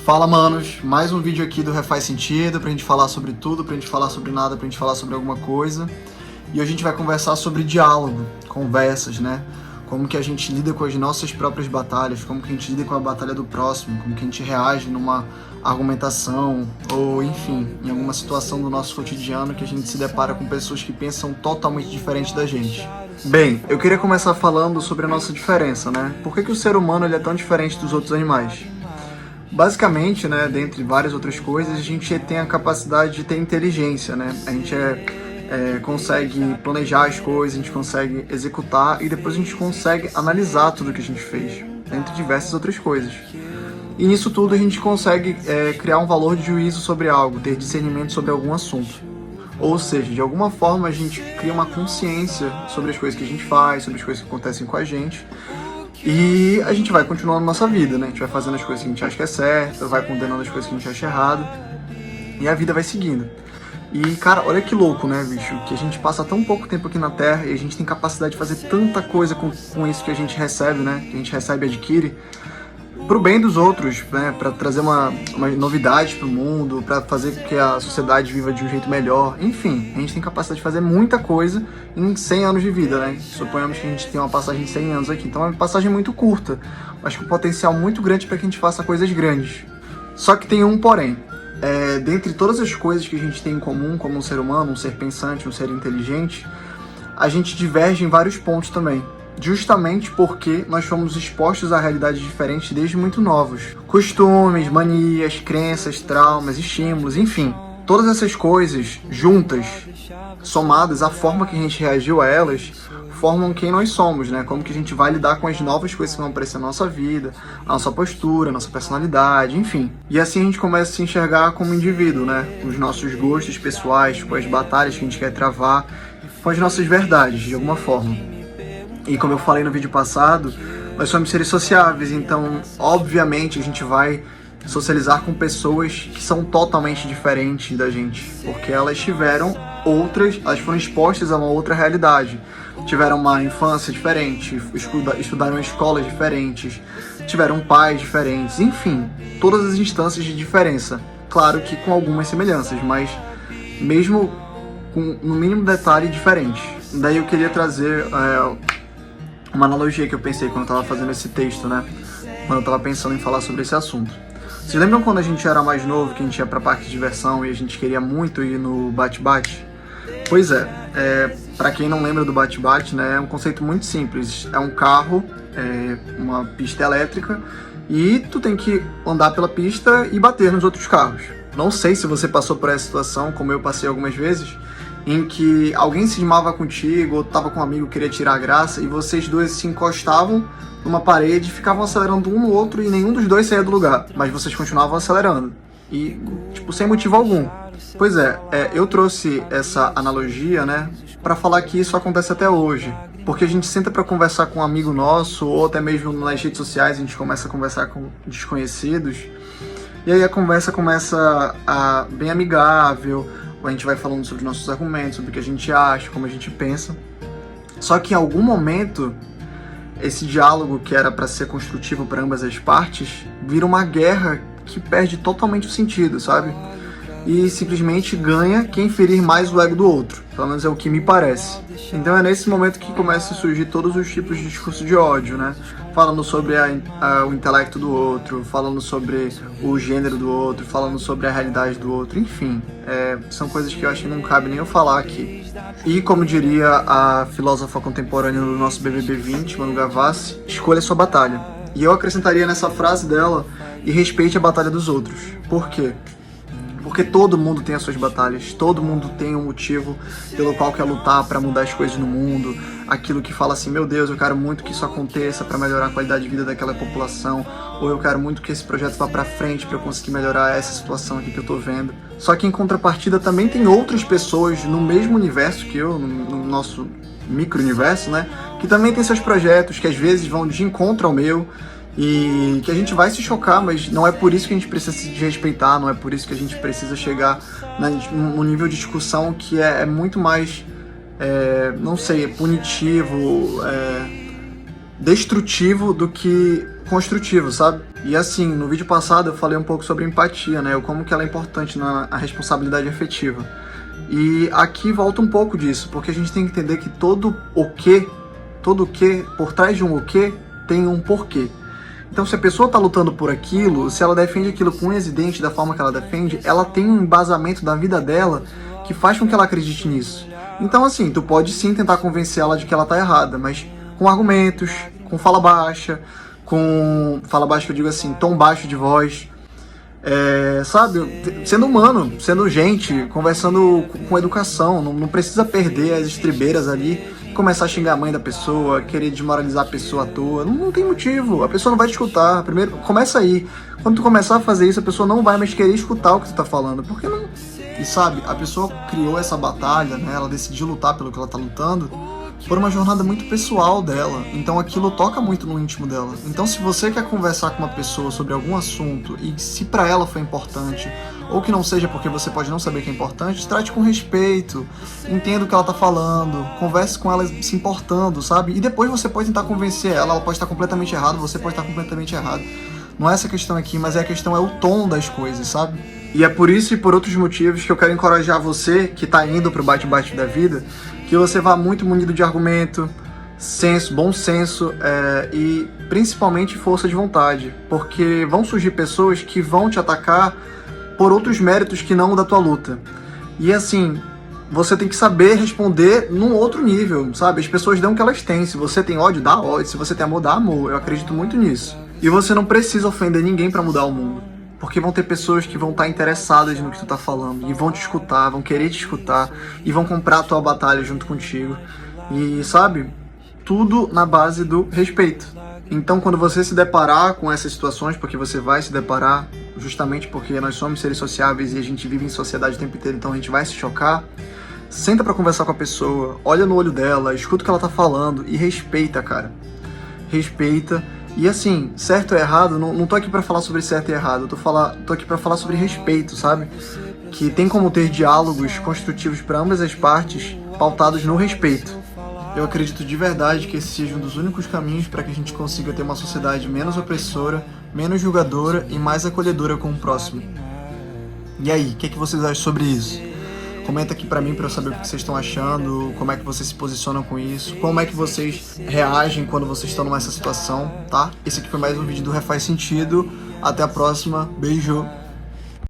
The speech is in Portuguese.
Fala, manos, mais um vídeo aqui do Refaz Sentido, pra gente falar sobre tudo, pra gente falar sobre nada, pra gente falar sobre alguma coisa. E hoje a gente vai conversar sobre diálogo, conversas, né? Como que a gente lida com as nossas próprias batalhas, como que a gente lida com a batalha do próximo, como que a gente reage numa argumentação, ou enfim, em alguma situação do nosso cotidiano que a gente se depara com pessoas que pensam totalmente diferente da gente. Bem, eu queria começar falando sobre a nossa diferença, né? Por que o ser humano ele é tão diferente dos outros animais? Basicamente, né, dentre várias outras coisas, a gente tem a capacidade de ter inteligência, né? A gente consegue planejar as coisas, a gente consegue executar e depois a gente consegue analisar tudo que a gente fez, dentre diversas outras coisas. E nisso tudo a gente consegue criar um valor de juízo sobre algo, ter discernimento sobre algum assunto. Ou seja, de alguma forma a gente cria uma consciência sobre as coisas que a gente faz, sobre as coisas que acontecem com a gente. E a gente vai continuando a nossa vida, né? A gente vai fazendo as coisas que a gente acha que é certo, vai condenando as coisas que a gente acha errado. E a vida vai seguindo. E, cara, olha que louco, né, bicho? Que a gente passa tão pouco tempo aqui na Terra e a gente tem capacidade de fazer tanta coisa com isso que a gente recebe, né? Que a gente recebe e adquire. Pro bem dos outros, né? Pra trazer uma novidade pro mundo, pra fazer com que a sociedade viva de um jeito melhor. Enfim, a gente tem capacidade de fazer muita coisa em 100 anos de vida, né? Suponhamos que a gente tem uma passagem de 100 anos aqui. Então é uma passagem muito curta, mas com um potencial muito grande para que a gente faça coisas grandes. Só que tem um porém. Dentre todas as coisas que a gente tem em comum como um ser humano, um ser pensante, um ser inteligente, a gente diverge em vários pontos também. Justamente porque nós fomos expostos a realidades diferentes desde muito novos. Costumes, manias, crenças, traumas, estímulos, enfim. Todas essas coisas juntas, somadas, a forma que a gente reagiu a elas, formam quem nós somos, né? Como que a gente vai lidar com as novas coisas que vão aparecer na nossa vida, a nossa postura, a nossa personalidade, enfim. E assim a gente começa a se enxergar como indivíduo, né? Com os nossos gostos pessoais, com as batalhas que a gente quer travar, com as nossas verdades, de alguma forma. E como eu falei no vídeo passado, nós somos seres sociáveis, então obviamente a gente vai socializar com pessoas que são totalmente diferentes da gente, porque elas foram expostas a uma outra realidade, tiveram uma infância diferente, estudaram em escolas diferentes, tiveram pais diferentes, enfim, todas as instâncias de diferença, claro que com algumas semelhanças, mas mesmo com no mínimo detalhe diferente. Daí eu queria trazer uma analogia que eu pensei quando eu tava fazendo esse texto, né? Quando eu tava pensando em falar sobre esse assunto. Vocês lembram quando a gente era mais novo, que a gente ia pra parque de diversão e a gente queria muito ir no bate-bate? Pois pra quem não lembra do bate-bate, né, é um conceito muito simples. É um carro, uma pista elétrica, e tu tem que andar pela pista e bater nos outros carros. Não sei se você passou por essa situação, como eu passei algumas vezes, em que alguém se cismava contigo, ou tava com um amigo que queria tirar a graça, e vocês dois se encostavam numa parede, ficavam acelerando um no outro e nenhum dos dois saía do lugar, mas vocês continuavam acelerando, e tipo, sem motivo algum. Pois eu trouxe essa analogia, né, pra falar que isso acontece até hoje, porque a gente senta pra conversar com um amigo nosso, ou até mesmo nas redes sociais a gente começa a conversar com desconhecidos, e aí a conversa começa bem amigável, a gente vai falando sobre nossos argumentos, sobre o que a gente acha, como a gente pensa. Só que em algum momento, esse diálogo que era para ser construtivo para ambas as partes, vira uma guerra que perde totalmente o sentido, sabe? E simplesmente ganha quem ferir mais o ego do outro. Pelo menos é o que me parece. Então é nesse momento que começam a surgir todos os tipos de discurso de ódio, né? Falando sobre o intelecto do outro, falando sobre o gênero do outro, falando sobre a realidade do outro, enfim. São coisas que eu acho que não cabe nem eu falar aqui. E como diria a filósofa contemporânea do nosso BBB 20, Manu Gavassi, escolha sua batalha. E eu acrescentaria nessa frase dela, e respeite a batalha dos outros. Por quê? Porque todo mundo tem as suas batalhas, todo mundo tem um motivo pelo qual quer lutar para mudar as coisas no mundo, aquilo que fala assim, meu Deus, eu quero muito que isso aconteça para melhorar a qualidade de vida daquela população, ou eu quero muito que esse projeto vá para frente para eu conseguir melhorar essa situação aqui que eu tô vendo. Só que em contrapartida também tem outras pessoas no mesmo universo que eu, no nosso micro-universo, né, que também tem seus projetos, que às vezes vão de encontro ao meu, e que a gente vai se chocar, mas não é por isso que a gente precisa se desrespeitar, não é por isso que a gente precisa chegar num nível de discussão que é muito mais, não sei, punitivo, destrutivo do que construtivo, sabe? E assim, no vídeo passado eu falei um pouco sobre empatia, né? Como que ela é importante na responsabilidade afetiva. E aqui volta um pouco disso, porque a gente tem que entender que todo o que, por trás de um o que, tem um porquê. Então, se a pessoa tá lutando por aquilo, se ela defende aquilo com unhas e dentes da forma que ela defende, ela tem um embasamento da vida dela que faz com que ela acredite nisso. Então, assim, tu pode sim tentar convencer ela de que ela tá errada, mas com argumentos, com fala baixa que eu digo assim, tom baixo de voz, sabe? Sendo humano, sendo gente, conversando com educação, não precisa perder as estribeiras ali, começar a xingar a mãe da pessoa, querer desmoralizar a pessoa à toa, não tem motivo, a pessoa não vai te escutar. Primeiro, começa aí. Quando tu começar a fazer isso, a pessoa não vai mais querer escutar o que tu tá falando, porque não... E sabe, a pessoa criou essa batalha, né? Ela decidiu lutar pelo que ela tá lutando por uma jornada muito pessoal dela, então aquilo toca muito no íntimo dela. Então se você quer conversar com uma pessoa sobre algum assunto e se pra ela foi importante, ou que não seja porque você pode não saber que é importante, trate com respeito, entenda o que ela tá falando, converse com ela se importando, sabe? E depois você pode tentar convencer ela pode estar completamente errada, você pode estar completamente errado. Não é essa a questão aqui, mas a questão é o tom das coisas, sabe? E é por isso e por outros motivos que eu quero encorajar você que tá indo pro bate-bate da vida, que você vá muito munido de argumento, senso, bom senso e principalmente força de vontade, porque vão surgir pessoas que vão te atacar por outros méritos que não o da tua luta. E assim, você tem que saber responder num outro nível, sabe? As pessoas dão o que elas têm. Se você tem ódio, dá ódio. Se você tem amor, dá amor. Eu acredito muito nisso. E você não precisa ofender ninguém pra mudar o mundo. Porque vão ter pessoas que vão estar interessadas no que tu tá falando, e vão te escutar, vão querer te escutar, e vão comprar a tua batalha junto contigo. E sabe, tudo na base do respeito. Então quando você se deparar com essas situações, porque você vai se deparar, justamente porque nós somos seres sociáveis e a gente vive em sociedade o tempo inteiro, então a gente vai se chocar, senta pra conversar com a pessoa, olha no olho dela, escuta o que ela tá falando e respeita, cara. Respeita. E assim, certo ou errado, não tô aqui pra falar sobre certo e errado, tô aqui pra falar sobre respeito, sabe? Que tem como ter diálogos construtivos pra ambas as partes, pautados no respeito. Eu acredito de verdade que esse seja um dos únicos caminhos para que a gente consiga ter uma sociedade menos opressora, menos julgadora e mais acolhedora com o próximo. E aí, o que vocês acham sobre isso? Comenta aqui pra mim pra eu saber o que vocês estão achando, como é que vocês se posicionam com isso, como é que vocês reagem quando vocês estão nessa situação, tá? Esse aqui foi mais um vídeo do Refaz Sentido. Até a próxima. Beijo!